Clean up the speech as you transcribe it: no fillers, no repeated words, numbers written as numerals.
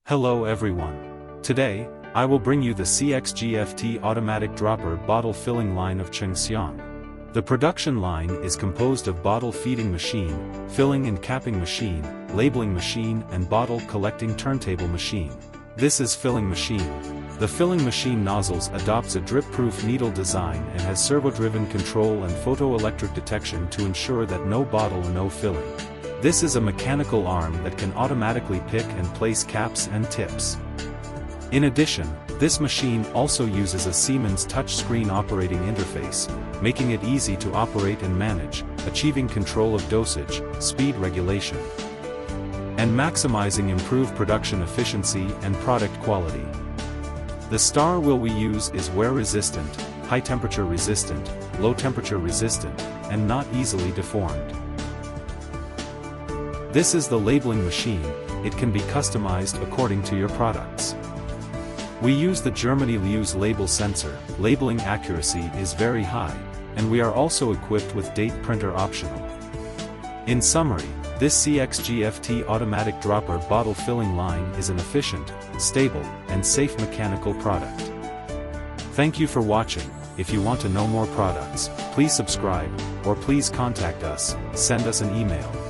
Hello everyone. Today, I will bring you the CX-GFT Automatic Dropper Bottle Filling Line of Chengxiang. The production line is composed of bottle feeding machine, filling and capping machine, labeling machine and bottle collecting turntable machine. This is filling machine. The filling machine nozzles adopts a drip-proof needle design and has servo-driven control and photoelectric detection to ensure that no bottle no filling. This is a mechanical arm that can automatically pick and place caps and tips. In addition, this machine also uses a Siemens touchscreen operating interface, making it easy to operate and manage, achieving control of dosage, speed regulation, and maximizing improved production efficiency and product quality. The star wheel we use is wear resistant, high temperature resistant, low temperature resistant, and not easily deformed. This is the labeling machine. It can be customized according to your products. We use the Germany Lewis label sensor. Labeling accuracy is very high, and we are also equipped with date printer optional. In summary, this CX-GFT automatic dropper bottle filling line is an efficient, stable, and safe mechanical product. Thank you for watching. If you want to know more products, please subscribe, or please contact us, send us an email.